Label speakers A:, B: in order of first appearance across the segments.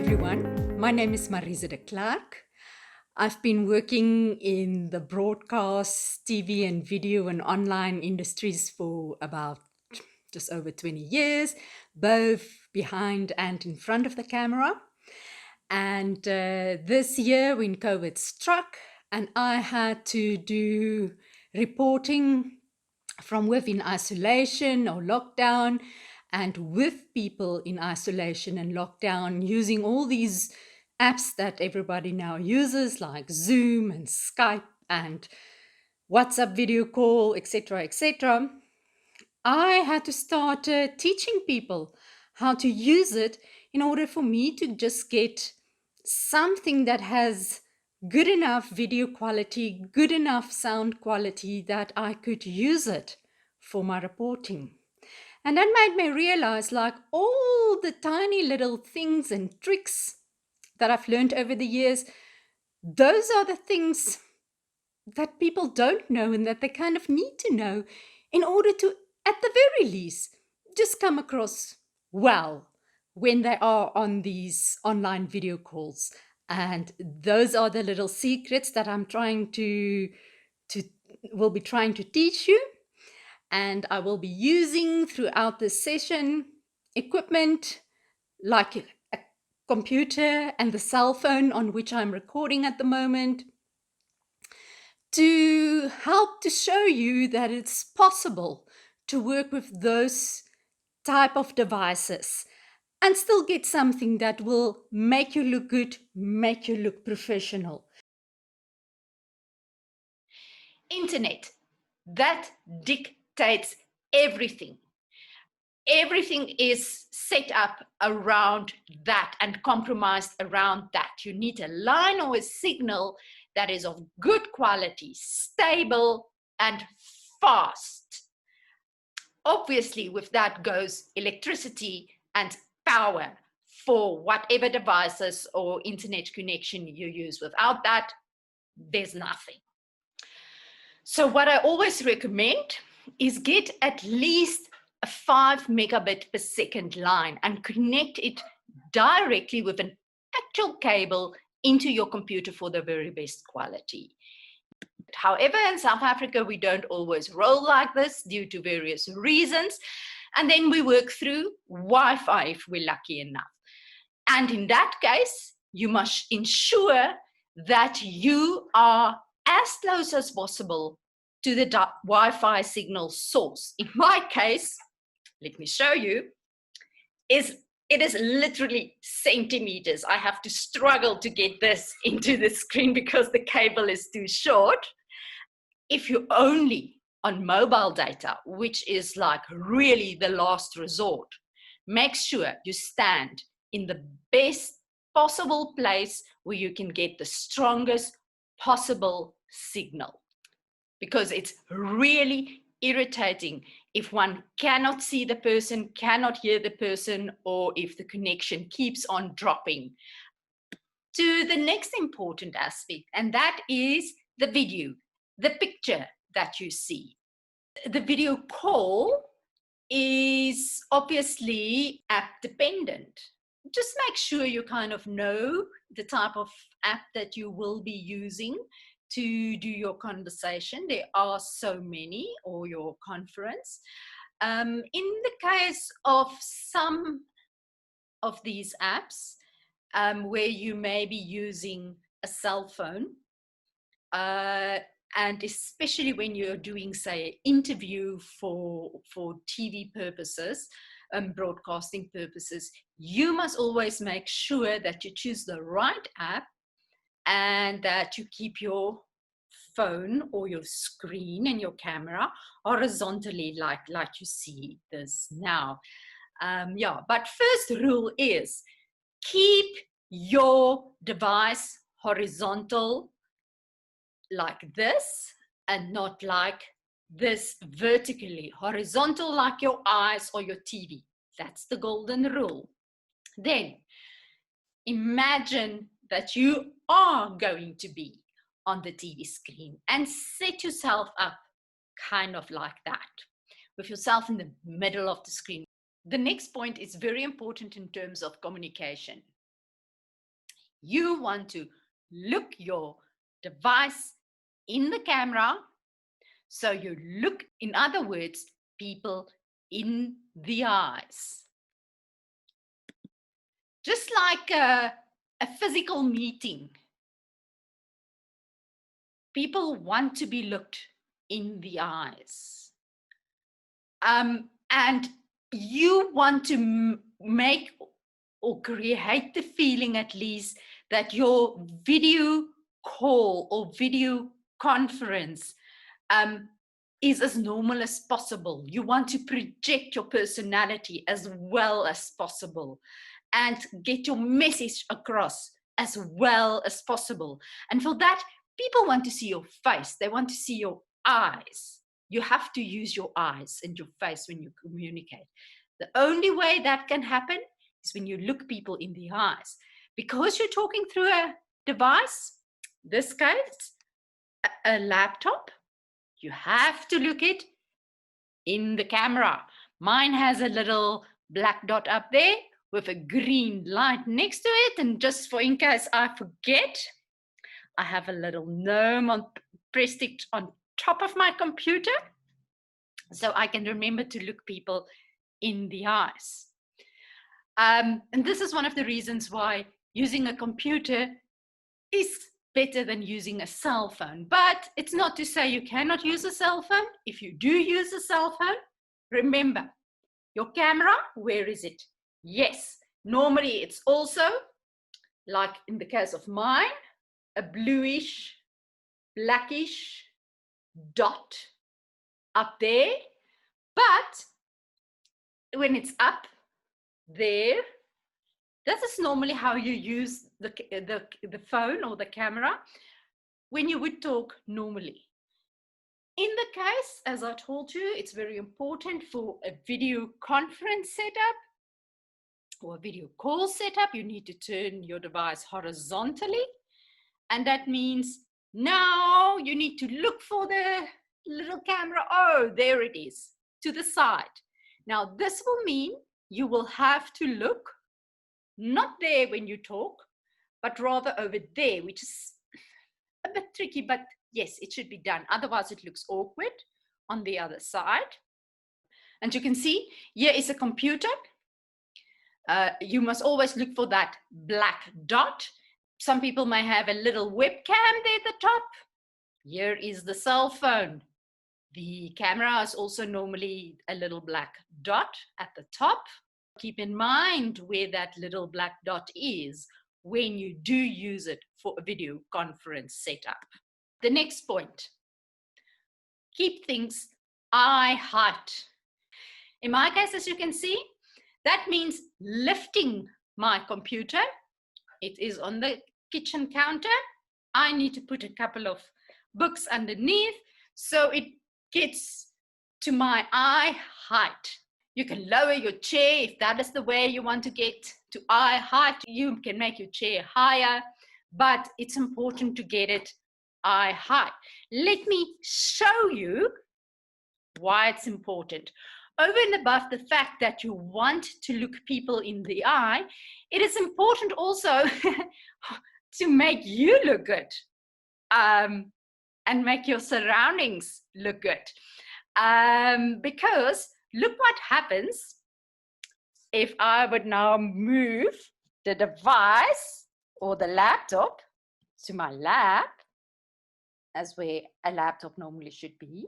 A: everyone. My name is MARIZE de Klerk. I've been working in the broadcast, TV and video and online industries for about just over 20 years, both behind and in front of the camera. And this year when COVID struck and I had to do reporting from within isolation or lockdown, and with people in isolation and lockdown, using all these apps that everybody now uses, like Zoom and Skype and WhatsApp video call, etc., etc., I had to start teaching people how to use it in order for me to just get something that has good enough video quality, good enough sound quality that I could use it for my reporting. And that made me realize, like, all the tiny little things and tricks that I've learned over the years, those are the things that people don't know and that they kind of need to know in order to, at the very least, just come across well when they are on these online video calls. And those are the little secrets that I'm trying to will be trying to teach you. And I will be using throughout this session equipment like a computer and the cell phone on which I'm recording at the moment to help to show you that it's possible to work with those type of devices and still get something that will make you look good, make you look professional.
B: Internet, that dictates everything. Everything is set up around that and compromised around that. You need a line or a signal that is of good quality, stable and fast. Obviously, with that goes electricity and power for whatever devices or internet connection you use. Without that, there's nothing. So what I always recommend is get at least a 5 megabit per second line and connect it directly with an actual cable into your computer for the very best quality. However, in South Africa, we don't always roll like this due to various reasons. And then we work through Wi-Fi if we're lucky enough. And in that case, you must ensure that you are as close as possible to the Wi-Fi signal source. In my case, let me show you, it is literally centimeters. I have to struggle to get this into the screen because the cable is too short. If you're only on mobile data, which is like really the last resort, make sure you stand in the best possible place where you can get the strongest possible signal. Because it's really irritating if one cannot see the person, cannot hear the person, or if the connection keeps on dropping. To the next important aspect, and that is the video, the picture that you see. The video call is obviously app dependent. Just make sure you kind of know the type of app that you will be using to do your conversation. There are so many, or your conference. In the case of some of these apps, where you may be using a cell phone, and especially when you're doing, say, an interview for TV purposes, broadcasting purposes, you must always make sure that you choose the right app and that you keep your phone or your screen and your camera horizontally like you see this now. But first rule is keep your device horizontal like this and not like this vertically. Horizontal like your eyes or your TV. That's the golden rule. Then imagine that you are going to be on the TV screen and set yourself up kind of like that, with yourself in the middle of the screen. The next point is very important in terms of communication. You want to look your device in the camera. So you look, in other words, people in the eyes. Just like a physical meeting, people want to be looked in the eyes. And you want to make or create the feeling, at least, that your video call or video conference is as normal as possible. You want to project your personality as well as possible and get your message across as well as possible. And for that, people want to see your face. They want to see your eyes. You have to use your eyes and your face when you communicate. The only way that can happen is when you look people in the eyes. Because you're talking through a device, this case, a laptop, you have to look it in the camera. Mine has a little black dot up there with a green light next to it. And just for in case I forget, I have a little gnome pressed it on top of my computer so I can remember to look people in the eyes. And this is one of the reasons why using a computer is better than using a cell phone. But it's not to say you cannot use a cell phone. If you do use a cell phone, remember, your camera, where is it? Yes, normally it's also, like in the case of mine, a bluish, blackish dot up there. But when it's up there, this is normally how you use the phone or the camera when you would talk normally. In the case, as I told you, it's very important for a video conference setup or a video call setup. You need to turn your device horizontally. And that means now you need to look for the little camera. Oh, there it is, to the side. Now, this will mean you will have to look not there when you talk, but rather over there, which is a bit tricky, but yes, it should be done. Otherwise, it looks awkward on the other side. And you can see here is a computer. You must always look for that black dot. Some people may have a little webcam there at the top. Here is the cell phone. The camera is also normally a little black dot at the top. Keep in mind where that little black dot is when you do use it for a video conference setup. The next point, keep things eye height. In my case, as you can see, that means lifting my computer. It is on the kitchen counter. I need to put a couple of books underneath so it gets to my eye height. You can lower your chair if that is the way you want to get to eye height. You can make your chair higher, but it's important to get it eye height. Let me show you why it's important. Over and above the fact that you want to look people in the eye, it is important also to make you look good and make your surroundings look good. Because look what happens if I would now move the device or the laptop to my lap, as where a laptop normally should be.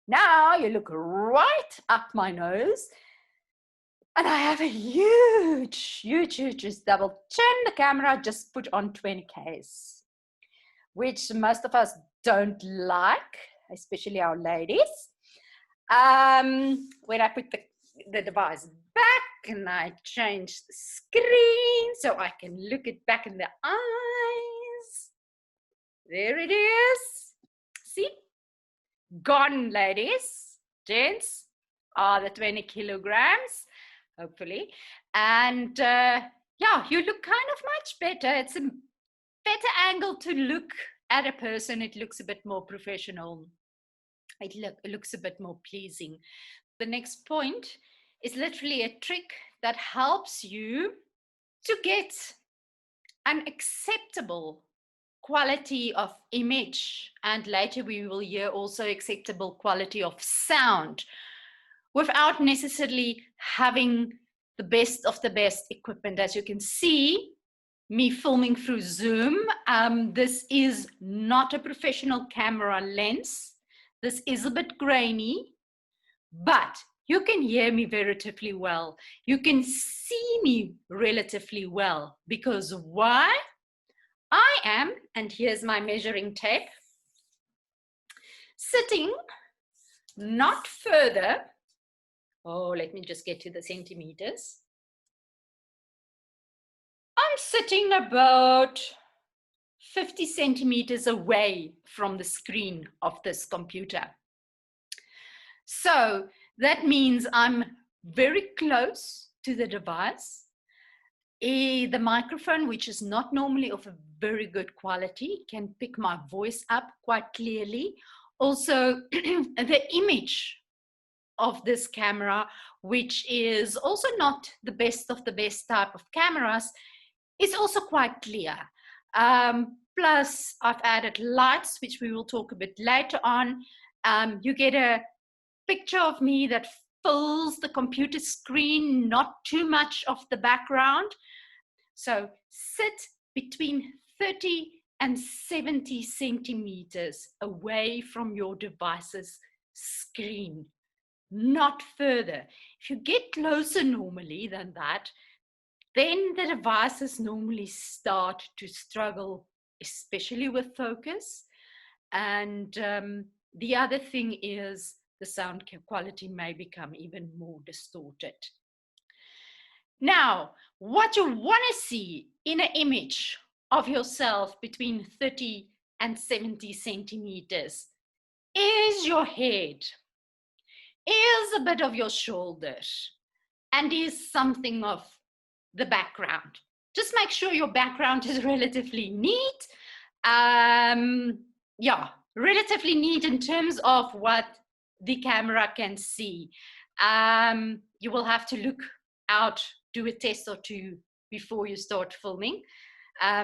B: Now you look right up my nose and I have a huge double chin. The camera just put on 20Ks, which most of us don't like, especially our ladies. When I put the device back and I change the screen so I can look it back in the eyes. There it is. See? Gone, ladies, gents, are the 20 kilograms, hopefully. And yeah, you look kind of much better. It's a better angle to look at a person. It looks a bit more professional. It looks a bit more pleasing. The next point is literally a trick that helps you to get an acceptable quality of image, and later we will hear also acceptable quality of sound, without necessarily having the best of the best equipment. As you can see, me filming through Zoom, this is not a professional camera lens. This is a bit grainy, but you can hear me relatively well. You can see me relatively well, because why? I am, and here's my measuring tape, sitting not further, let me just get to the centimeters. I'm sitting about 50 centimeters away from the screen of this computer. So that means I'm very close to the device. The microphone, which is not normally of a very good quality, can pick my voice up quite clearly. Also, the image of this camera, which is also not the best of the best type of cameras, is also quite clear. Plus, I've added lights, which we will talk a bit later on. You get a picture of me that fills the computer screen, not too much of the background. So sit between 30 and 70 centimeters away from your device's screen, not further. If you get closer normally than that, then the devices normally start to struggle, especially with focus. And the other thing is the sound quality may become even more distorted. Now, what you want to see in an image of yourself between 30 and 70 centimeters is your head, is a bit of your shoulders, and is something of the background. Just make sure your background is relatively neat. Relatively neat in terms of what the camera can see. You will have to look out, do a test or two before you start filming.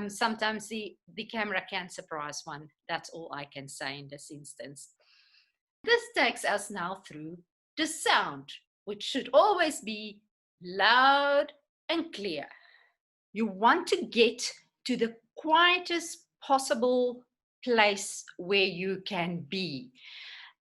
B: Sometimes the camera can surprise one. That's all I can say in this instance. This takes us now through the sound, which should always be loud and clear. You want to get to the quietest possible place where you can be.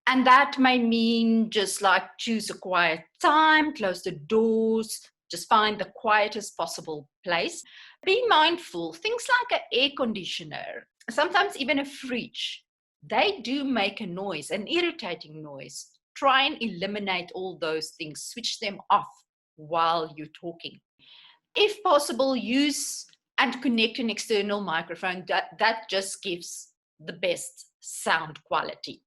B: And that may mean just like choose a quiet time, close the doors, just find the quietest possible place. Be mindful, things like an air conditioner, sometimes even a fridge, they do make a noise, an irritating noise. Try and eliminate all those things, switch them off while you're talking. If possible, use and connect an external microphone. That just gives the best sound quality.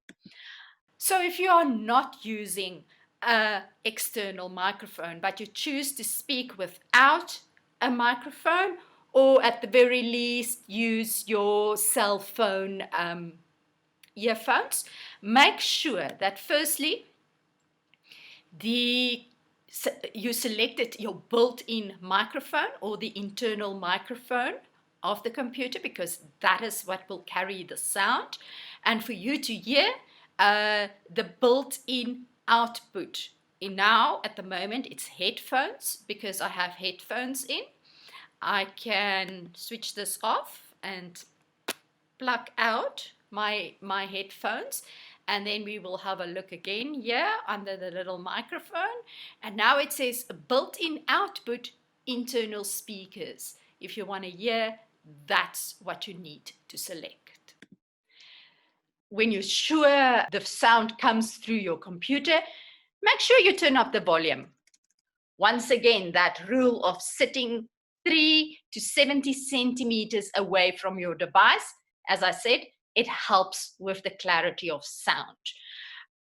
B: So if you are not using an external microphone, but you choose to speak without a microphone, or at the very least use your cell phone earphones, make sure that firstly, you selected your built-in microphone or the internal microphone of the computer, because that is what will carry the sound. And for you to hear the built-in output. Now, at the moment, it's headphones, because I have headphones in. I can switch this off and plug out my headphones, and then we will have a look again here under the little microphone, and now it says built-in output internal speakers. If you want to hear, that's what you need to select. When you're sure the sound comes through your computer, make sure you turn up the volume. Once again, that rule of sitting 3 to 70 centimeters away from your device, as I said, it helps with the clarity of sound.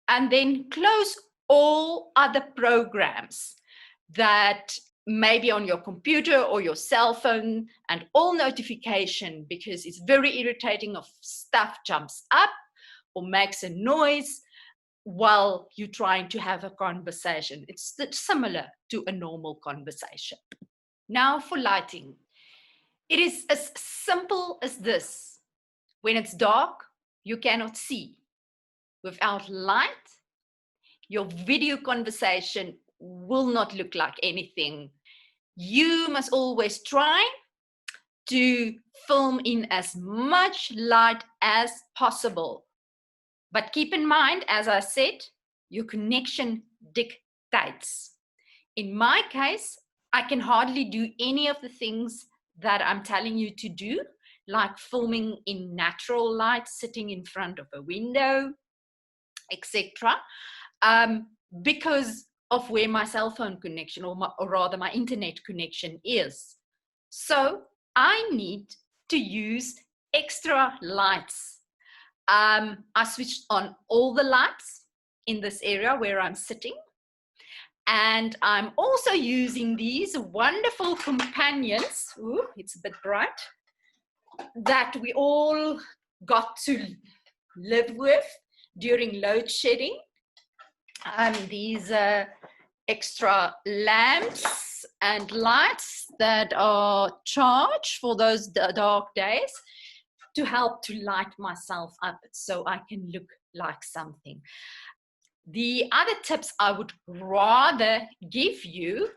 B: And then close all other programs that may be on your computer or your cell phone, and all notification, because it's very irritating if stuff jumps up or makes a noise while you're trying to have a conversation. It's similar to a normal conversation. Now for lighting. It is as simple as this. When it's dark, you cannot see. Without light, your video conversation will not look like anything. You must always try to film in as much light as possible. But keep in mind, as I said, your connection dictates. In my case, I can hardly do any of the things that I'm telling you to do, like filming in natural light, sitting in front of a window, etc., because of where my cell phone connection, or rather my internet connection is. So I need to use extra lights. I switched on all the lights in this area where I'm sitting. And I'm also using these wonderful companions. Ooh, it's a bit bright. That we all got to live with during load shedding. These extra lamps and lights that are charged for those dark days to help to light myself up so I can look like something. The other tips I would rather give you,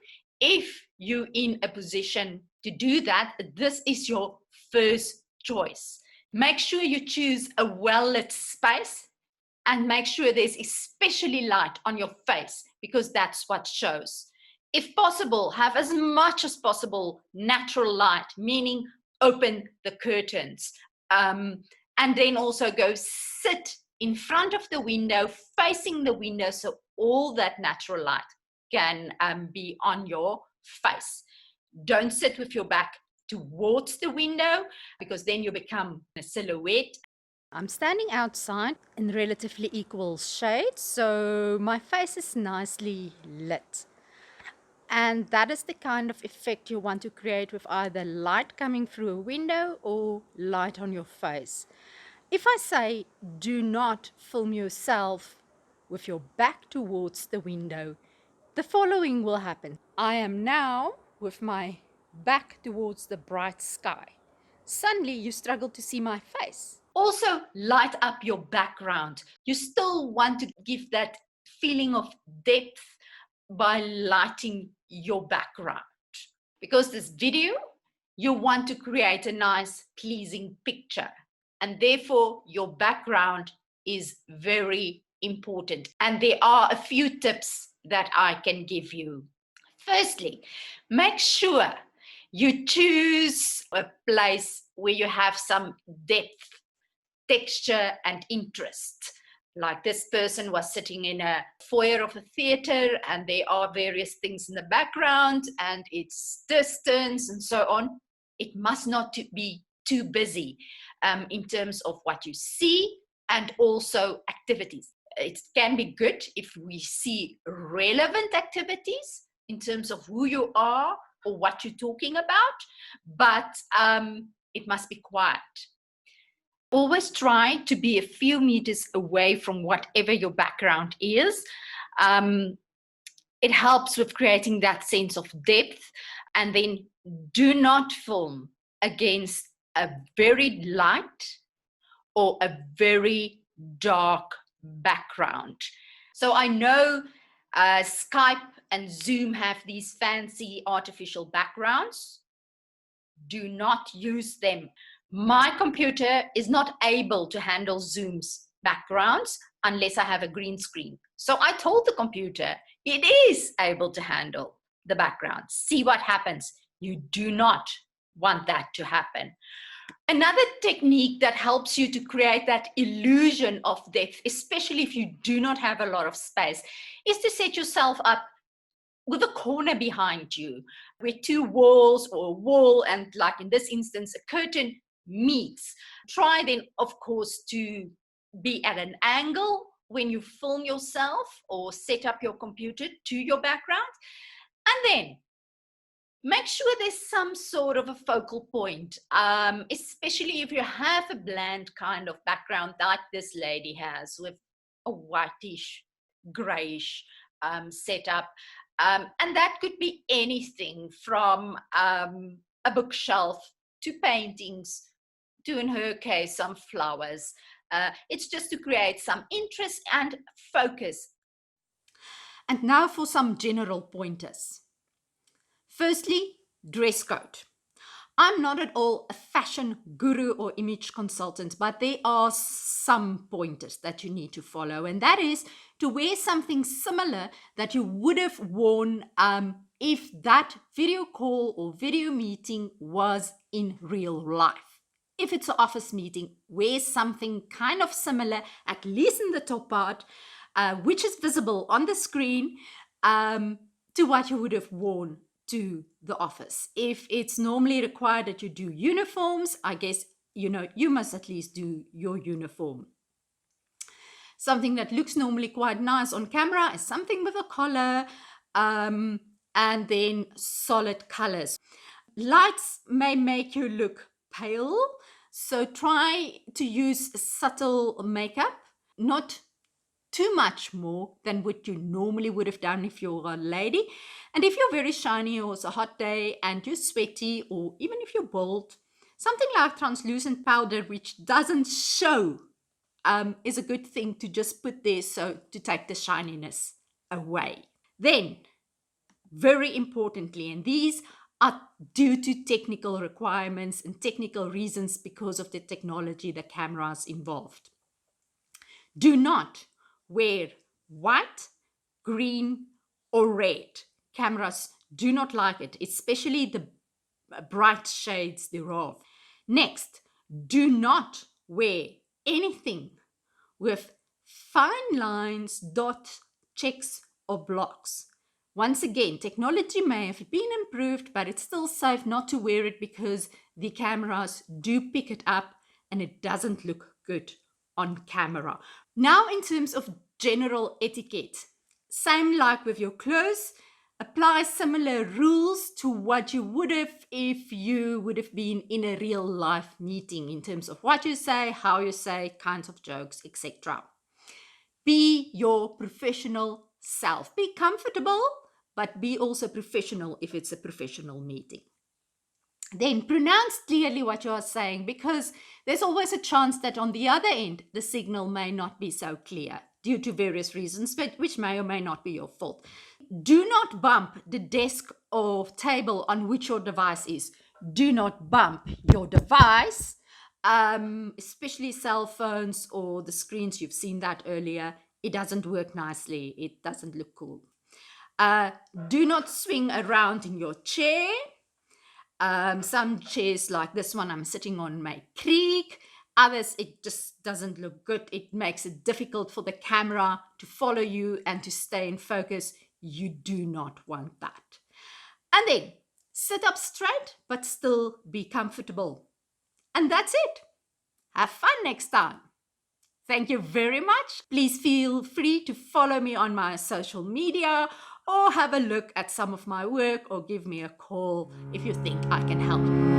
B: if you're in a position to do that, this is your first choice. Make sure you choose a well-lit space and make sure there's especially light on your face, because that's what shows. If possible, have as much as possible natural light, meaning open the curtains, and then also go sit in front of the window, facing the window, so all that natural light can be on your face. Don't sit with your back towards the window, because then you become a silhouette.
A: I'm standing outside in relatively equal shades, so my face is nicely lit. And that is the kind of effect you want to create with either light coming through a window or light on your face. If I say do not film yourself with your back towards the window, the following will happen. I am now with my back towards the bright sky. Suddenly you struggle to see my face.
B: Also, light up your background. You still want to give that feeling of depth by lighting your background. Because this video, you want to create a nice, pleasing picture. And therefore, your background is very important. And there are a few tips that I can give you. Firstly, make sure you choose a place where you have some depth, texture, and interest. Like this person was sitting in a foyer of a theater, and there are various things in the background, and it's distance and so on. It must not be too busy in terms of what you see, and also activities. It can be good if we see relevant activities in terms of who you are or what you're talking about, but it must be quiet. Always try to be a few meters away from whatever your background is. It helps with creating that sense of depth. And then do not film against a very light or a very dark background. So I know Skype and Zoom have these fancy artificial backgrounds. Do not use them. My computer is not able to handle Zoom's backgrounds unless I have a green screen. So I told the computer it is able to handle the background. See what happens. You do not want that to happen. Another technique that helps you to create that illusion of depth, especially if you do not have a lot of space, is to set yourself up with a corner behind you where two walls or a wall and, like in this instance, a curtain meets. Try then, of course, to be at an angle when you film yourself or set up your computer to your background. And then make sure there's some sort of a focal point, especially if you have a bland kind of background like this lady has, with a whitish, grayish setup. And that could be anything from a bookshelf to paintings, to, in her case, some flowers. It's just to create some interest and focus.
A: And now for some general pointers. Firstly, dress code. I'm not at all a fashion guru or image consultant, but there are some pointers that you need to follow, and that is to wear something similar that you would have worn if that video call or video meeting was in real life. If it's an office meeting, wear something kind of similar, at least in the top part, which is visible on the screen, to what you would have worn to the office. If it's normally required that you do uniforms, I guess, you must at least do your uniform. Something that looks normally quite nice on camera is something with a collar, and then solid colors. Lights may make you look pale, so try to use subtle makeup, not too much more than what you normally would have done if you're a lady. And if you're very shiny or it's a hot day and you're sweaty, or even if you're bald, something like translucent powder which doesn't show is a good thing to just put there, so to take the shininess away. Then, very importantly, and these are due to technical requirements and technical reasons because of the technology, the cameras involved. Do not wear white, green, or red. Cameras do not like it, especially the bright shades thereof. Next, do not wear anything with fine lines, dots, checks, or blocks. Once again, technology may have been improved, but it's still safe not to wear it because the cameras do pick it up and it doesn't look good on camera. Now, in terms of general etiquette, same like with your clothes, apply similar rules to what you would have if you would have been in a real life meeting in terms of what you say, how you say, kinds of jokes, etc. Be your professional self. Be comfortable, but be also professional if it's a professional meeting. Then pronounce clearly what you are saying, because there's always a chance that on the other end, the signal may not be so clear due to various reasons, but which may or may not be your fault. Do not bump the desk or table on which your device is. Do not bump your device, especially cell phones or the screens. You've seen that earlier. It doesn't work nicely. It doesn't look cool. Do not swing around in your chair. Some chairs like this one I'm sitting on may creak. Others, it just doesn't look good. It makes it difficult for the camera to follow you and to stay in focus. You do not want that. And then sit up straight, but still be comfortable. And that's it. Have fun next time. Thank you very much. Please feel free to follow me on my social media, or have a look at some of my work, or give me a call if you think I can help.